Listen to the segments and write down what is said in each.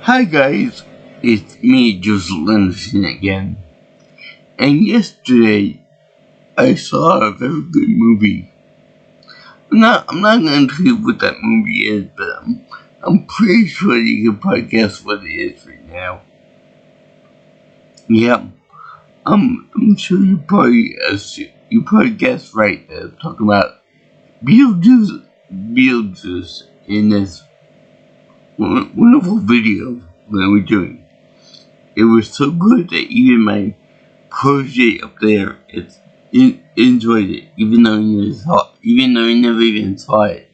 Hi guys, it's me, Joseph Anderson again. And yesterday, I saw a very good movie. I'm not gonna tell you what that movie is, but I'm pretty sure you can probably guess what it is right now. Yeah, I'm sure you probably guessed right that I'm talking about Beetlejuice in this wonderful video that we're doing. It was so good that even my protege up there enjoyed it, even though he never even saw it.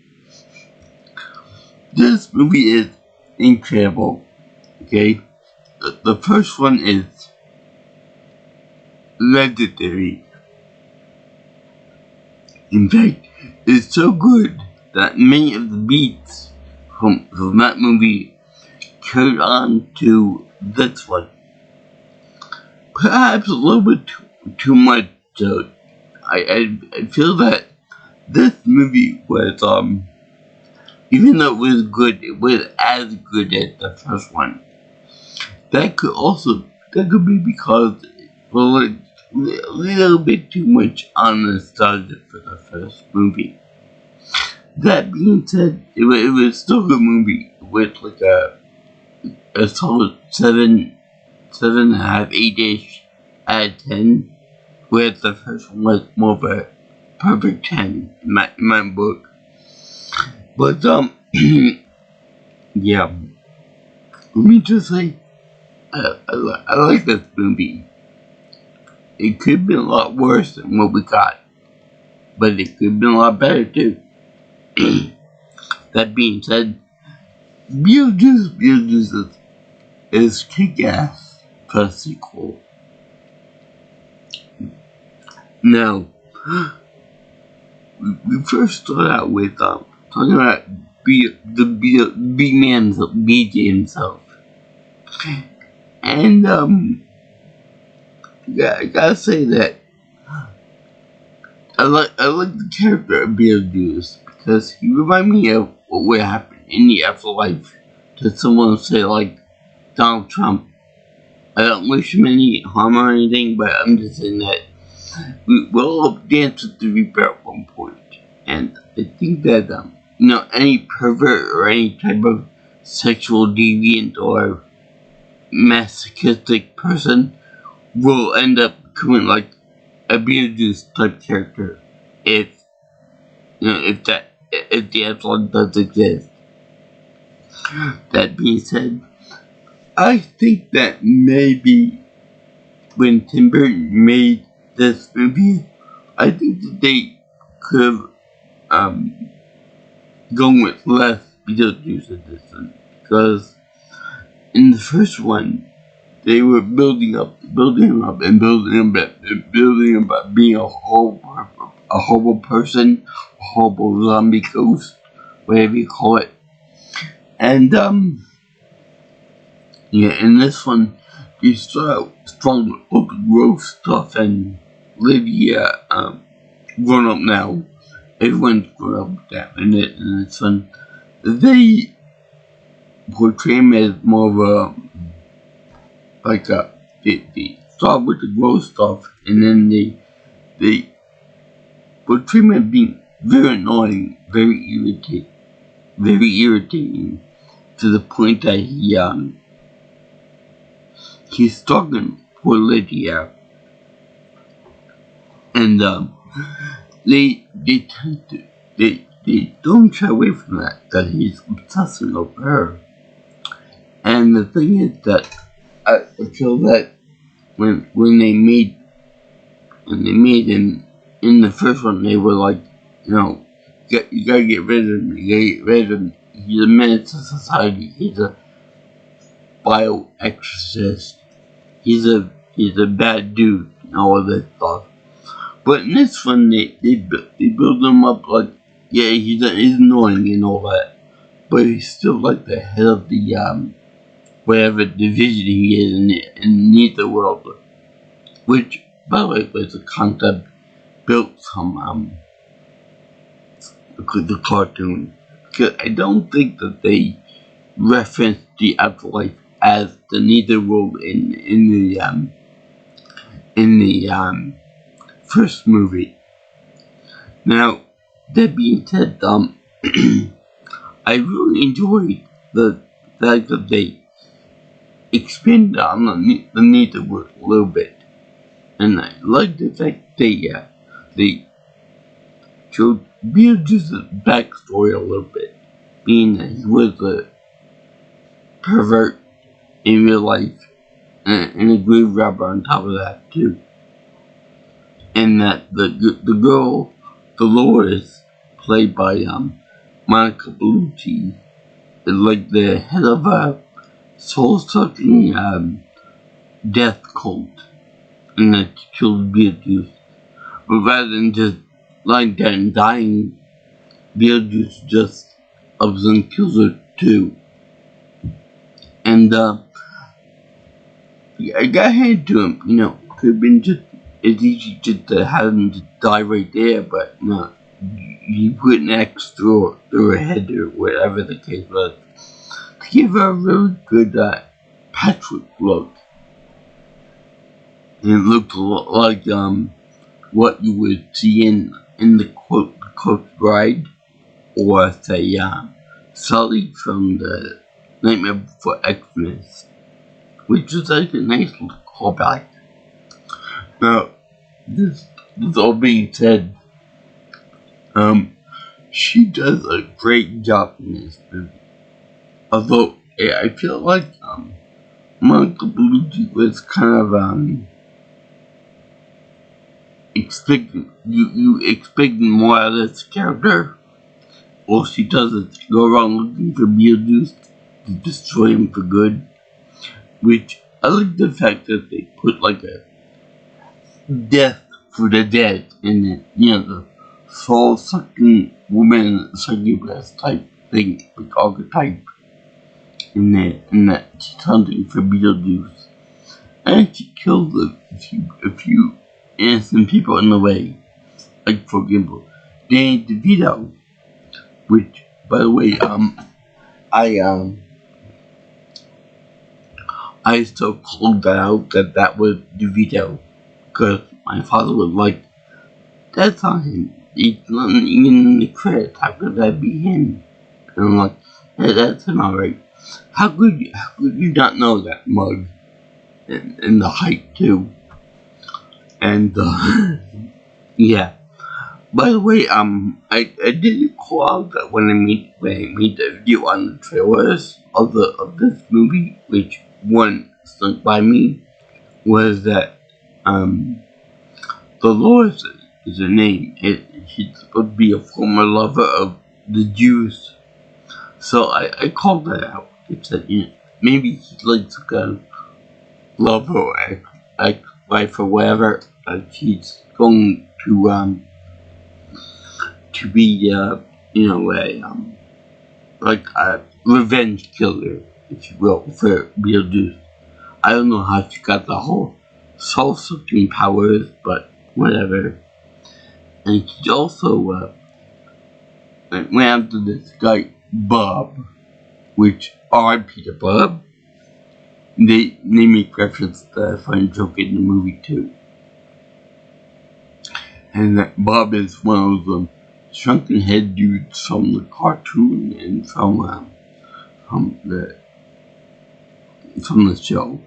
This movie is incredible. Okay, the first one is legendary. In fact, it's so good that many of the beats from that movie carried on to this one. Perhaps a little bit too much. So I feel that this movie was even though it was good, it was as good as the first one. That could be because it was a little bit too much on nostalgia for the first movie. That being said, it was still a good movie with like a solid 7.5, 8-ish out of 10, whereas the first one was more of a perfect 10 in my book. But yeah, let me just say, I like this movie. It could have been a lot worse than what we got, but it could have been a lot better too. That being said, Beetlejuice is kick-ass for a sequel. Now, we first start out with talking about BJ himself, and yeah, I gotta say that I like the character of Beetlejuice because he reminds me of what would happen in the afterlife to someone, say, like Donald Trump. I don't wish him any harm or anything, but I'm just saying that we'll all dance with the Reaper at one point. And I think that, any pervert or any type of sexual deviant or masochistic person will end up becoming like a Beetlejuice type character if the afterlife does exist. That being said, I think that maybe when Tim Burton made this movie, I think that they could have gone with less Beetlejuice in this one, because in the first one they were building him up about being a horrible person, a horrible zombie ghost, whatever you call it. And in this one, you start strong with all the gross stuff, and Lydia, grown up now. Everyone's grown up now in this one. They portray him as more of they start with the gross stuff, and then they portray him as being very annoying, very irritating, to the point that he's stalking poor Lydia, and they don't shy away from that he's obsessing over her. And the thing is that I feel that when they made him in the first one, they were like, you gotta get rid of him. He's a menace to society. He's a bio-exorcist. He's a bad dude and all of that stuff. But in this one, they build him up like, yeah, he's annoying and all that, but he's still like the head of the whatever division he is in neither world, which, by the way, was a concept built from the cartoon. Because I don't think that they referenced the afterlife as the netherworld in the first movie. Now, that being said, I really enjoyed the fact that they expanded on the netherworld a little bit, and I like the fact they showed Beetlejuice's backstory a little bit, being that he was a pervert in real life and a grave robber on top of that too, and that the girl Dolores, played by Monica Bellucci, is like the head of a soul-sucking death cult, and that she killed Beetlejuice. But rather than just lying down and dying, Beetlejuice just ups and kills her too. And I got handed to him, could have been just as easy just to have him just die right there, but no, you put an axe through her head or whatever the case was, to give her a really good patchwork look. And it looked a lot like what you would see in the Coach Bride, or say Sully from the Nightmare Before Xmas, which is like a nice little callback. Now, this all being said, she does a great job in this movie. Although I feel like Monica Bellucci was kind of expecting more out of this character. All she does is go around looking for Beetlejuice to destroy him for good. Which I like the fact that they put like a death for the dead in it, the soul sucking woman succubus type thing, like archetype in that she's hunting for Beetlejuice. And she kills a few innocent people in the way. Like, for example, Danny DeVito, which, by the way, I still called that out that was DeVito, because my father was like, "That's not him. He's not even in the credits. How could that be him?" And I'm like, "Yeah, that's him, alright. How could you not know that, mug?" And the height too. And yeah. By the way, I did call out that when I made the video on the trailers of this movie, which one stuck by me, was that Dolores is her name. She's supposed to be a former lover of the Jews. So I called that out. It said, maybe he's like some kind of lover or ex-wife or whatever. She's going to be like a revenge killer, if you will, for Beetlejuice. I don't know how she got the whole soul-sucking powers, but whatever. And she also went after this guy Bob, which R.I.P. to Bob. They make reference to that funny joke in the movie too. And that Bob is one of those shrunken head dudes from the cartoon and from the show.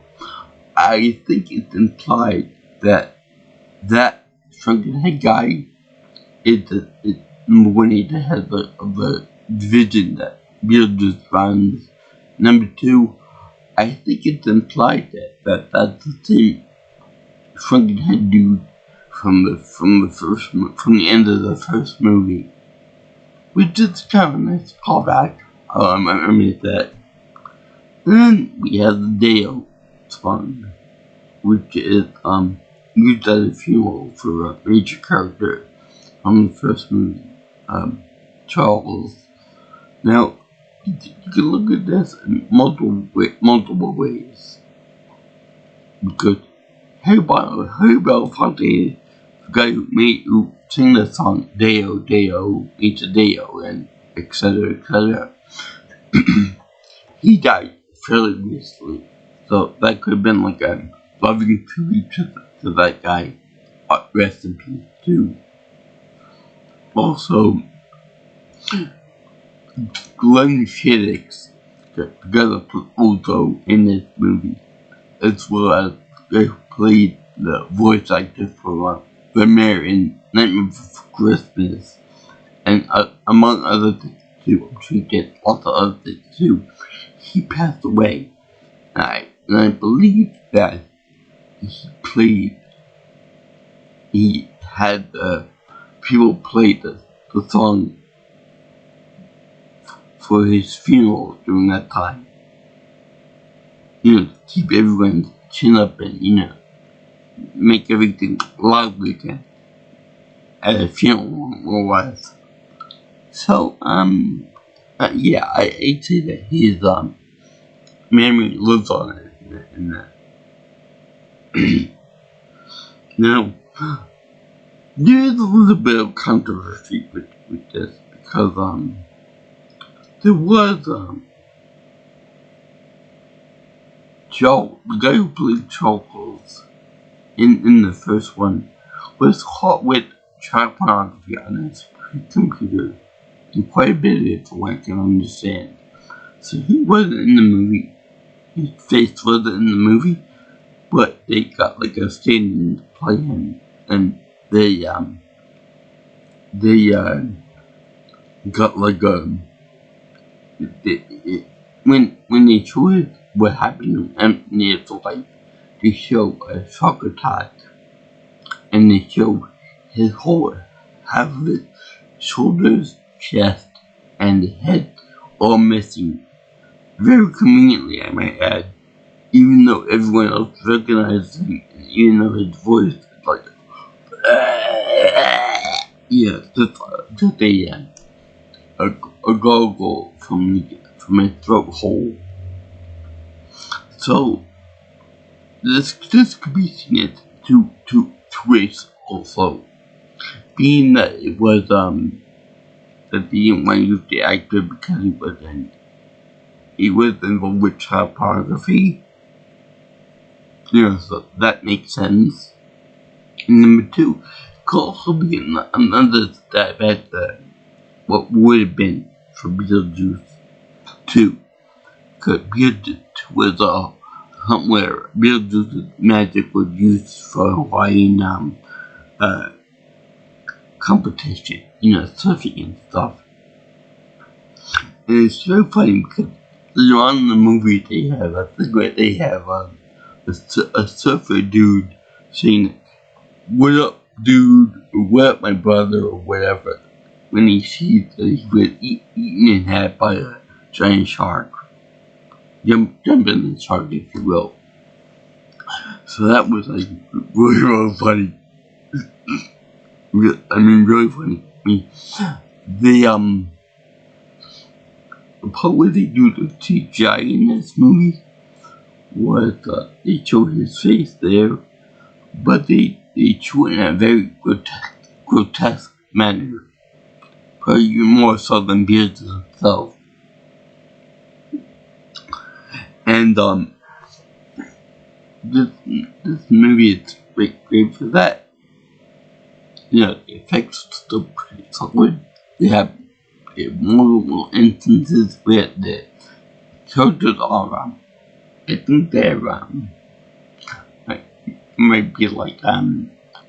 I think it's implied that shrunken head guy is when he head of the division that Beetlejuice runs. Number two, I think it's implied that that's the same shrunken head dude from the end of the first movie, which is kind of a nice callback. I mean that. And then we have the Deo song, which is used at a funeral for a major character from the first movie, Charles. Now, you can look at this in multiple ways, because Harry Belafonte, the guy who sang the song Deo Deo, It's a Deo, and etc. he died fairly recently. So that could have been like a loving tribute to that guy. Rest in peace too. Also, Glenn Shadix together put Otto in this movie, as well as they played the voice actor for the mayor in Nightmare Before Christmas, and among other things too. I'm sure he did lots of other things too. He passed away, and I believe that he had people play the song for his funeral during that time. To keep everyone's chin up and, make everything lively again at a funeral or less. So, yeah, I'd say that his, memory lives on in that. Now, there's a little bit of controversy with this, because, there was, the guy who played Charles in the first one was caught with child pornography on his computer, and quite a bit of it from what I can understand. So he wasn't in the movie. His face wasn't in the movie, but they got like a stand-in to play him, and they got like when they showed what happened to him near to life, they show a shock attack, and they show his whole half of his shoulders, chest, and head all missing. Very conveniently, I might add, even though everyone else recognized him, and even though his voice is like, yeah, just a gargle from a throat hole. So this could be seen as two ways also, being that it was that they didn't want to use the actor because he was involved with child pornography. So that makes sense. And number two, could also be another stab at what would have been for Beetlejuice 2. Because Beetlejuice was a hunt where Beetlejuice's magic was used for Hawaiian competition, surfing and stuff. And it's so funny because later on in the movie they have a surfer dude saying, "What up, dude?" or "What up, my brother?" or whatever, when he sees that he was eaten in half by a giant shark. Jumping the shark, if you will. So that was like really funny. Really funny. The part where they do the CGI in this movie was they show his face there, but they show it in a very grotesque manner, probably even more so than Beetlejuice himself. And this movie is great for that. The effects are still pretty solid. They have multiple instances where the characters are, I think they're, might be like,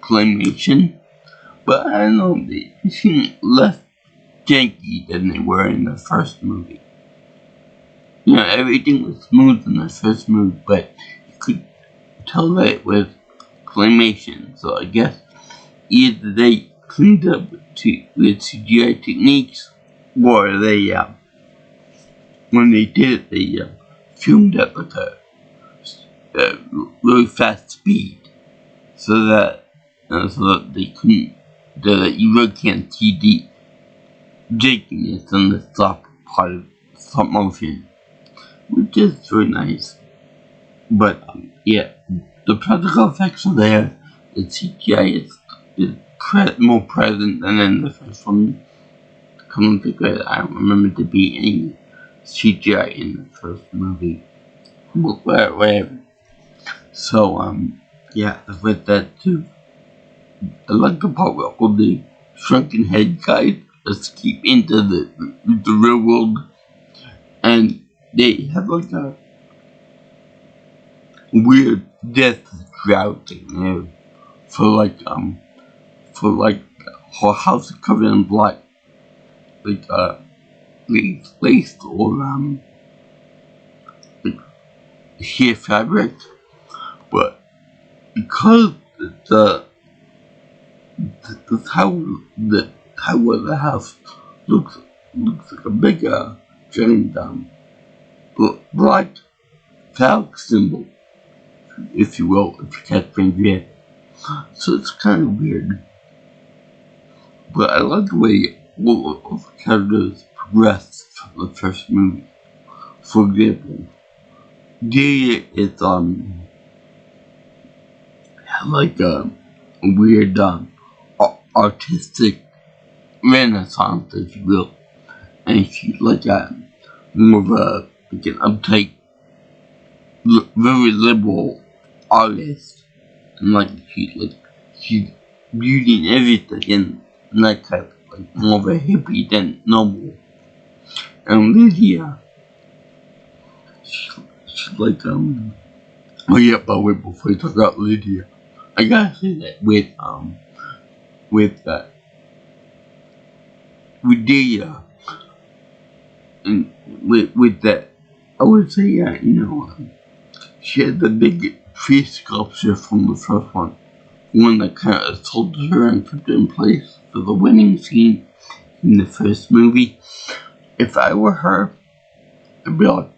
claymation, but I don't know, they seem less janky than they were in the first movie. Everything was smooth in the first movie, but you could tell that it was claymation, so I guess either they cleaned up with CGI techniques, or they, when they did it, they filmed at like a really fast speed, so that they couldn't, that you really can't see the jankiness in the stop part of stop motion, which is very nice. But yeah, the practical effects are there. The CGI is more present than in the first one. Come to think of it, I don't remember there being any CGI in the first movie. Whatever. So, yeah, with that too. I like the part where all the shrunken head guys escape into the real world, and they have like a weird death drought thing, for like her house covered in black, like lace or like sheer fabric, but because the the tower of the house looks like a big giant black flag symbol, if you will, if you catch my drift. So it's kind of weird, but I like the way all of the characters progress from the first movie. For example, Delia is like a weird artistic renaissance, if you will, and she's like a more of like an uptight, very liberal artist, and like she's beauty and everything, and that type, like more of a hippie than normal. And Lydia, she's like oh yeah, but wait, before I talk about Lydia, I gotta say that with Lydia, and with that, I would say, yeah, she had the big tree sculpture from the first one that kind of assaulted her and kept it in place for the winning scene in the first movie. If I were her, I'd be like,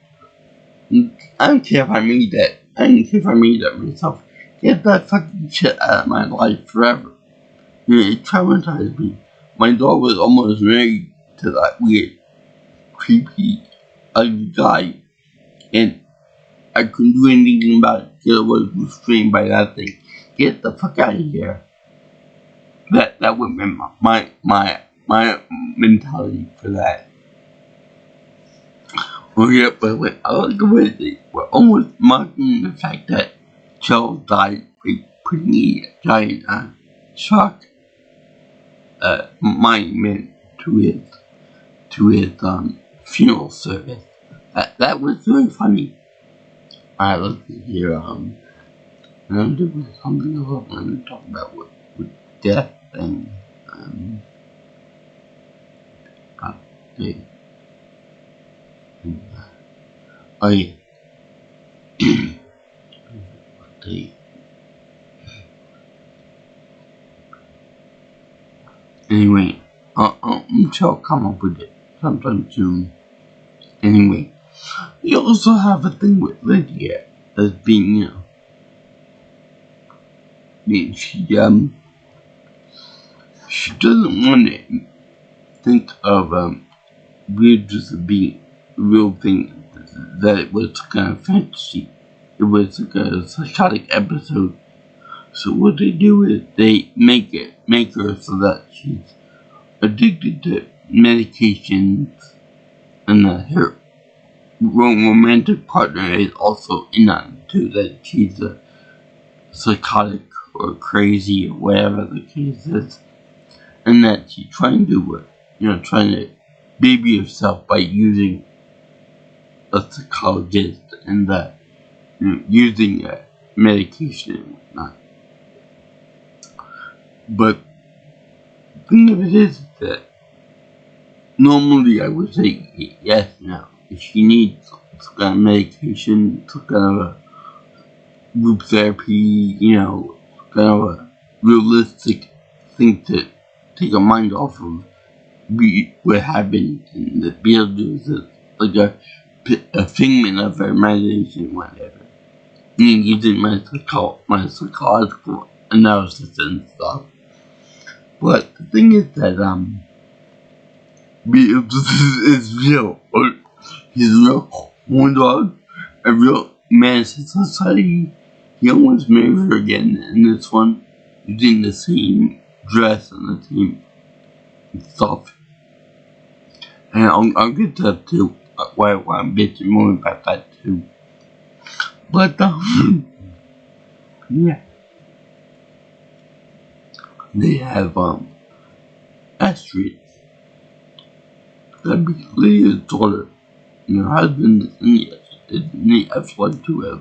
I don't care if I made that. I don't care if I made that myself. Get that fucking shit out of my life forever. It traumatized me. My dog was almost married to that weird, creepy, ugly guy, and I couldn't do anything about it because I was restrained by that thing. Get the fuck out of here. That would be my mentality for that. Oh yeah, but wait, I like the way they were almost mocking the fact that Charles died by putting a giant shark monument to his funeral service. That was very funny. Alright, let's see here. And there was something else I wanted to talk about with death and okay. Oh yeah. Okay. Anyway, I'm sure I'll come up with it sometime soon. Anyway, you also have a thing with Lydia as being, she doesn't want to think of Beetlejuice as being a real thing, that it was kind of fantasy. It was like a psychotic episode. So what they do is they make her so that she's addicted to medications, and that her romantic partner is also in on it too, that she's a psychotic or crazy or whatever the case is, and that she's trying to baby herself by using a psychologist and that using medication and whatnot. But the thing of it is that normally I would say yes now. If she needs some kind of medication, some kind of a group therapy, kind of a realistic thing to take her mind off of what happened in the Beetlejuice is like a figment of her imagination, whatever. And using my psychological analysis and stuff. But the thing is that Beetlejuice is real. He's a real horn dog, a real menace to society. He almost married her again in this one, using the same dress and the same stuff. And I'll get to that too. why I want to bitch more about that too. But yeah, they have Astrid, that Leah's daughter, and her husband is in the F1 too. As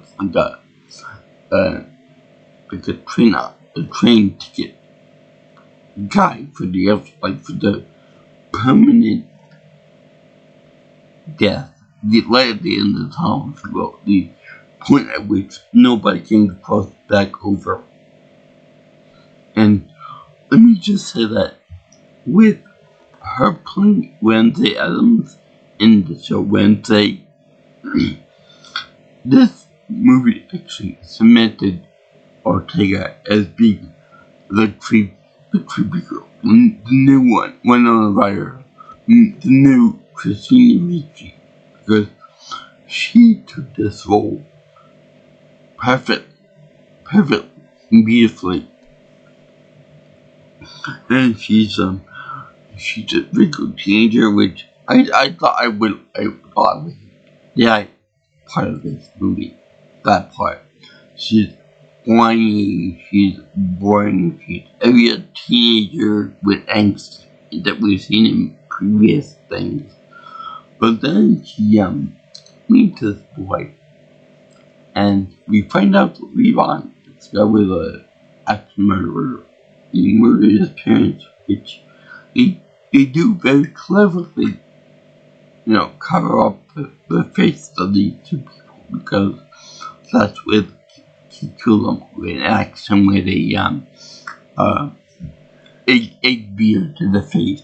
like a train ticket guy for the for the permanent death, the light at the end of the tunnel, if you will, the point at which nobody can cross back over. And let me just say that with her playing Wednesday Adams in the show Wednesday, this movie actually cemented Ortega as being the creepy girl, the new one on the writer, the new Christina Ricci, because she took this role perfectly, beautifully, and she's a very good teenager, which I thought I would yeah, part of this movie, that part. She's whiny, she's boring, she's every teenager with angst that we've seen in previous things. But then she meets this boy, and we find out that Levon is with an axe murderer. He murdered his parents, which they do very cleverly, cover up the face of these two people, because that's with he killed them with an axe and with a egg beater to the face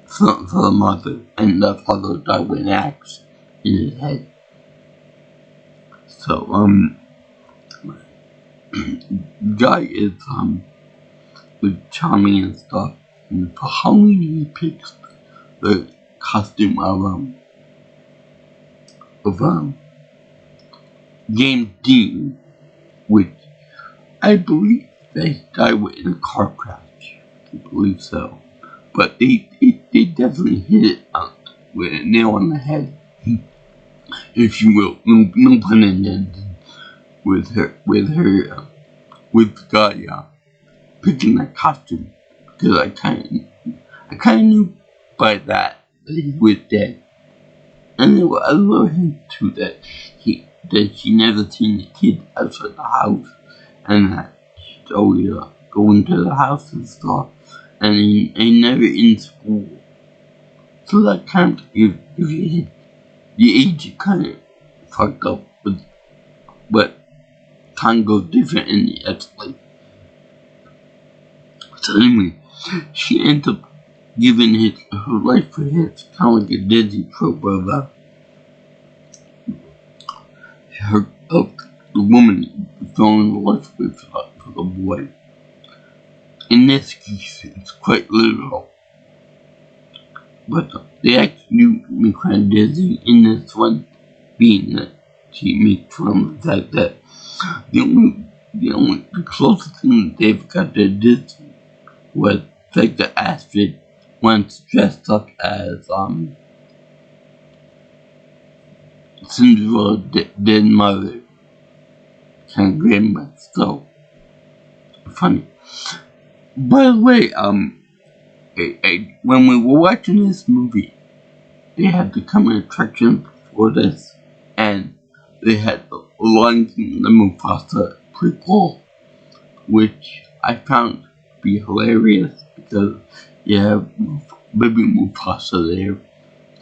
for the mother, and the father died with an axe in his head. So guy is with charming and stuff, and for Halloween he picks the costume of James Dean, which I believe they died in a car crash. I believe so. But they definitely hit it with a nail on the head, if you will. No pun intended. With the guy picking that costume, because I kind of knew by that he was dead. And I love him too, that she never seen the kid outside the house, and that she's always going to the house and stuff, and he never in school. So that kind of, if you hit the age, you kind of fucked up, but time goes different in the ex-life. So anyway, she ends up giving her life for his, kind of like a Disney trope of the woman throwing the life away for the boy. In this case, it's quite literal. But they actually do make kind of Disney in this one, being that she makes fun of the fact that the closest thing that they've got to Disney was the fact that Astrid once dressed up as Cinderella's dead mother, kind of grim, but still funny. By the way, when we were watching this movie, they had the coming attraction for this, and they had the Lion King, the Mufasa prequel, which I found to be hilarious, because you have baby Mufasa there,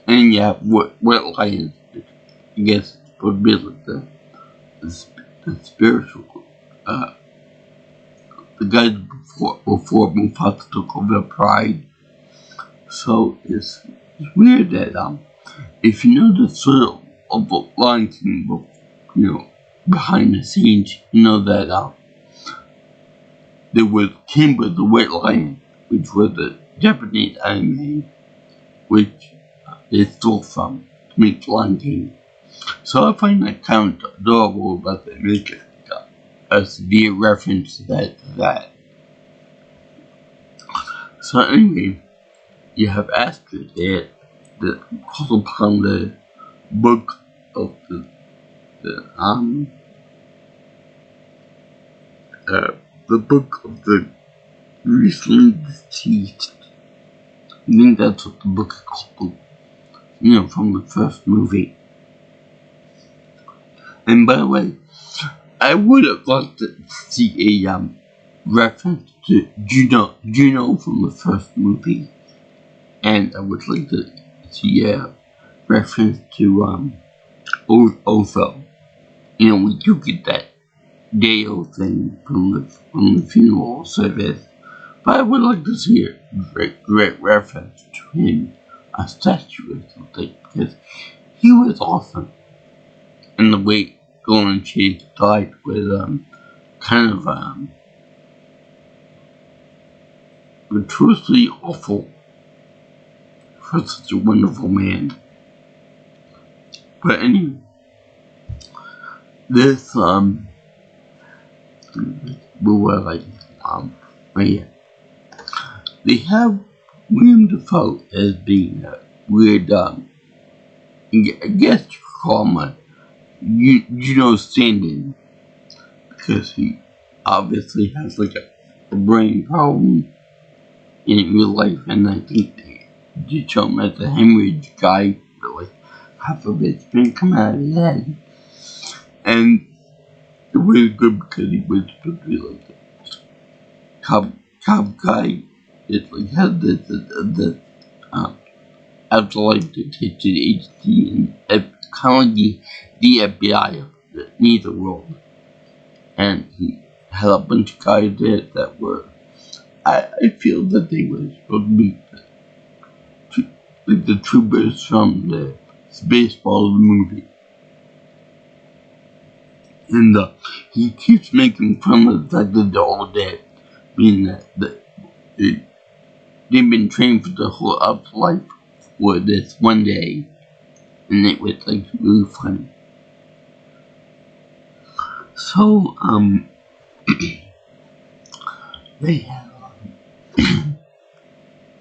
and you have White Lion, I guess, for be like the spiritual, the guys before Mufasa took over Pride. So it's weird that if you know the sort of the Lion King, behind the scenes, you know that there was Kimba the White Lion, which was a Japanese anime, which they stole from to make Lion King. So I find that kind of adorable about they make it a severe reference to that. So anyway, you have Astrid there, calls upon the book of the the book of the recently deceased. I think that's what the book is called. From the first movie. And by the way, I would have liked to see a reference to Juno from the first movie, and I would like to see a reference to Otho. We do get that Deo thing from the funeral service, but I would like to see a direct reference to him, a statue or something, because he was awesome. And the way Golden Chase died was kind of truthfully awful for such a wonderful man. But anyway, this yeah. They have William Dafoe as being a weird I guess you could call him a stand-in, because he obviously has like a brain problem in real life, and I think they did show him as a hemorrhage guy, but like half of it's been coming out of his head. And it was good because he was supposed to be like a cop guy. It like had this afterlife detention agency, and kind of like the FBI of neither world. And he had a bunch of guys there that were, I feel that they were supposed to be like the troopers from the Spaceballs movie. And he keeps making fun of the fact that they're all dead, meaning that they've been trained for the whole afterlife for this one day, and it was like really funny. So they have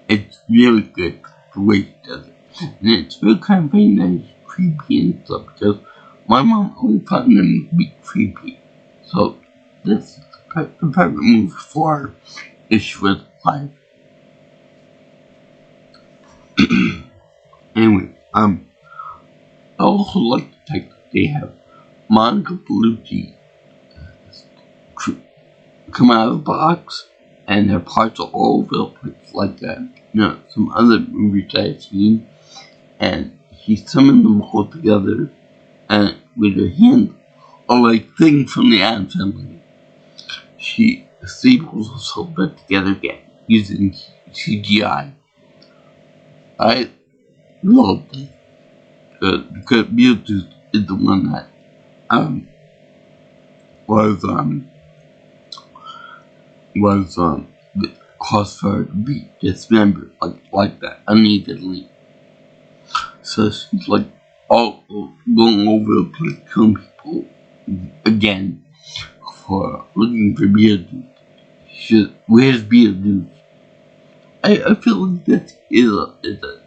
it's really good the way he does it, and it's really kind of very nice, creepy and stuff, because my mom always found them to be creepy. So this is the perfect move for issue with life. Anyway, I also like the fact that they have Monica Bellucci come out of the box, and her parts are all over the place, like some other movies I've seen, and she summoned them all together, and with her hand, or like things from the Addams Family, she staples herself back together again using CGI. I love it because Beetlejuice is the one that caused her to be dismembered like that unevenly. So she's like all going over the place, killing people again for looking for Beetlejuice. Where's Beetlejuice? I feel like that is a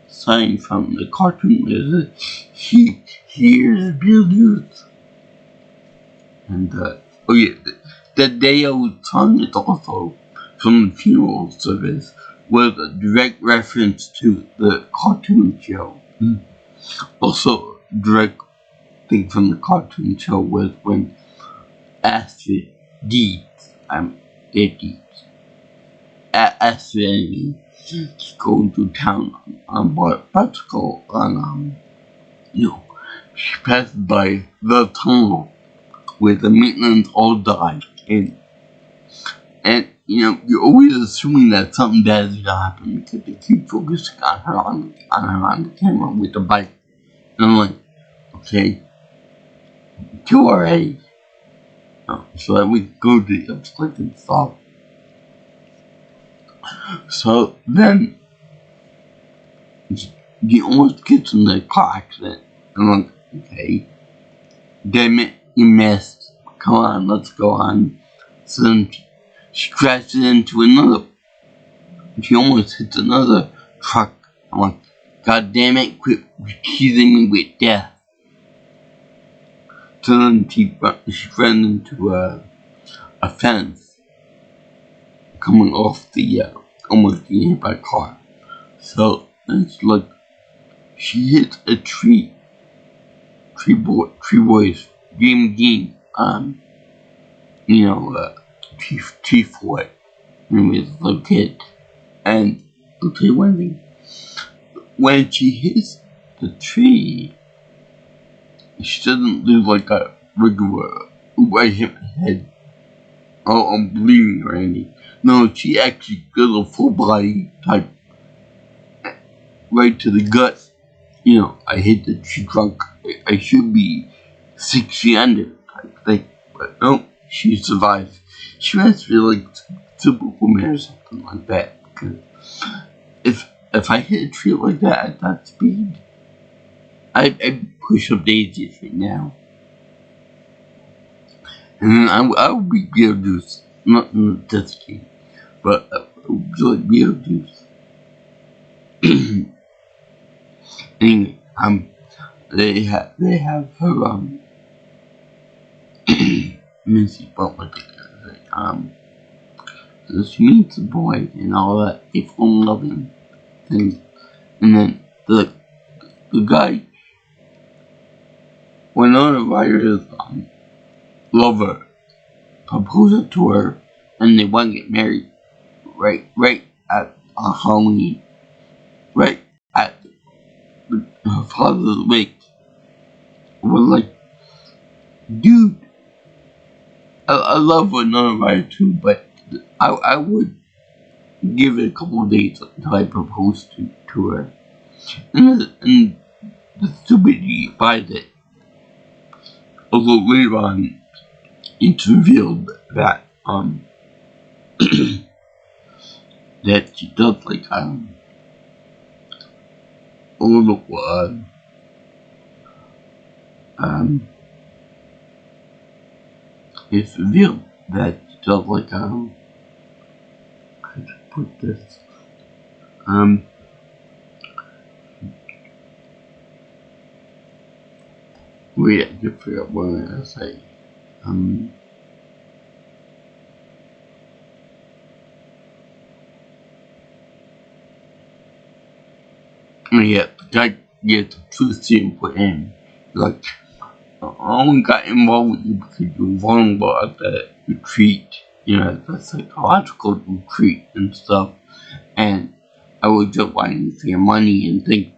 sign from the cartoon. Is here's Beetlejuice. And the Deo song is also from the funeral service, was a direct reference to the cartoon show. Also, direct thing from the cartoon show was when Astrid Deeds, Astrid and going to town on bicycle she passed by the tunnel where the maintenance all died, and you're always assuming that something bad is gonna happen because they keep focusing on her on the camera with the bike. And I'm like, okay, kill already. So that we go to the unexpected stop. So then he almost gets in the car accident. And I'm like, okay, damn it, you missed. Come on, let's go on. So then she crashes into another. She almost hits another truck. I'm like, God damn it, quit teasing me with death. So then she ran into a fence coming off the, almost getting hit by a car. So it's like she hits a tree. Tree boys, Jim Dean, Chief White, when he was a little kid. And I'll tell you one thing, when she hits the tree, she doesn't do like a regular, I hit my head, oh, I'm bleeding or anything. No, she actually does a full body type, right to the gut. I hit the tree trunk. I should be 6 feet under type thing. But no, she survives. She has to be like Superwoman or something like that. Because if I hit a tree like that at that speed, I'd push up daisies right now. And then I would be Beetlejuice. Not in this game, but I would be like Beetlejuice. Anyway, they have her, let me see what was it, she meets the boy and all that, they fall in love and things, and then the guy, when one of Ryder's lover proposes to her, and they want to get married, right at Halloween, right at her father's wake. We're like, dude, I love Winona Ryder too, but I would give it a couple of days until I propose to her. And the stupidity buys it. Although later on, it's revealed that that she does like a little it's revealed that she does like how to put this wait, I can figure out what I'm gonna say. Yeah, the guy gets a truth serum put in. Like, I only got involved with you because you were vulnerable at the retreat, the psychological retreat and stuff. And I was just wanting for your money and things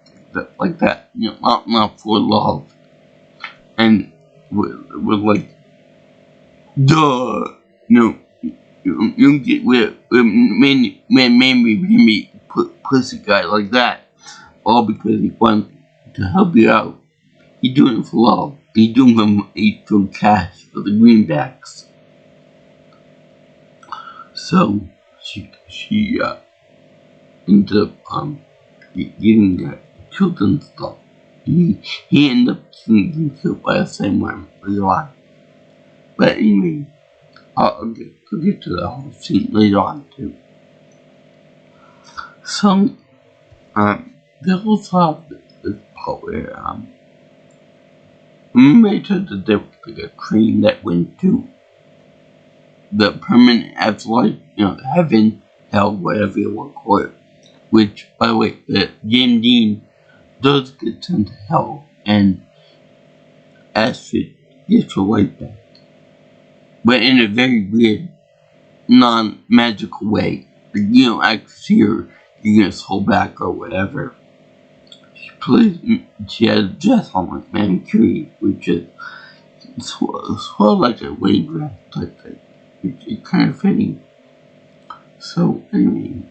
like that, not for love. And we're like, duh, no, you get with made me put pussy guy like that, all because he wanted to help you out. He doing it for love. He doing it for cash for the greenbacks. So she ended up getting killed and stuff. He ended up getting killed by the same one later on. But anyway, I'll get to the whole scene later on too. So they also have this part where remember that there was like a train that went to the permanent afterlife, heaven, hell, whatever you want to call it. Which, by the way, James Dean does get sent to hell, and Astrid gets her life back. But in a very weird, non-magical way. Like, you don't actually see her getting her soul back or whatever. She has a dress on like Madame Curie, which is sort of like a wave dress type thing. It's kind of fitting. So anyway,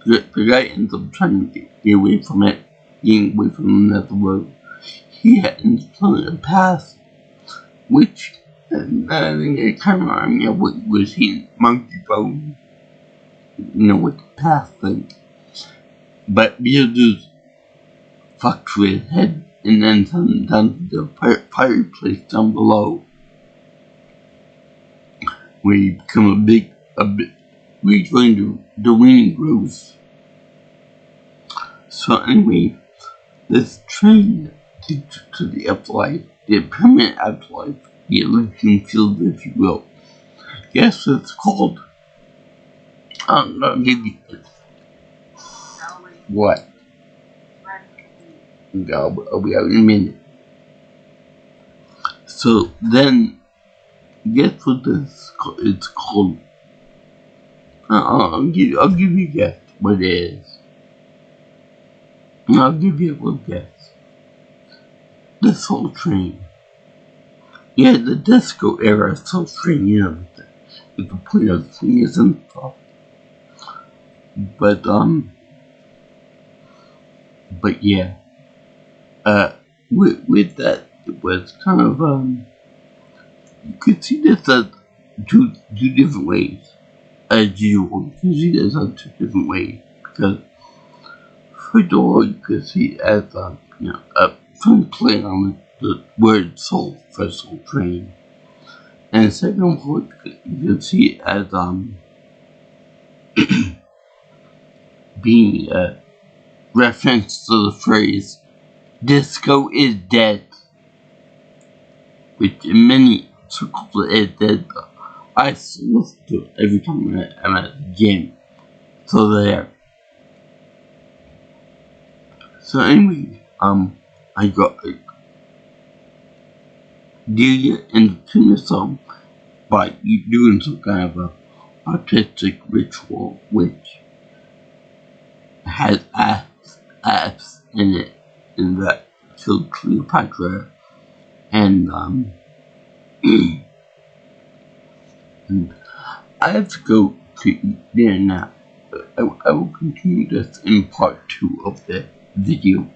the guy ends up trying to get away from it, getting away from the netherworld. He ends up telling a past, which I think it kind of reminded me of what was in Monkey Bone, with the past thing. But Beetlejuice fucked with his head and then sent him down to the fireplace down below, where he become rejoined the Weenie Rose. So anyway, this train takes you to the afterlife, the permanent afterlife, the Elysian field, if you will. Yes, it's called. I'll give you what? I'll be out in a minute. So then, guess what this it's called? I'll give you a guess what it is. I'll give you a little guess. The Soul Train. Yeah, the disco era Soul Train, you know, with the point of singers and stuff. But yeah, with that, it was kind of you could see this as two different ways. As usual, you can see this as two different ways because first of all, you could see it as from playing on the word soul for Soul Train, and second of all, you could see it as being a reference to the phrase "disco is dead," which in many circles is dead. I still listen to it every time I'm at the gym. So there. So anyway, I got Delia into the song by doing some kind of a artistic ritual which has apps in it, and that killed Cleopatra, and and I have to go to eat dinner now. I will continue this in part 2 of the video.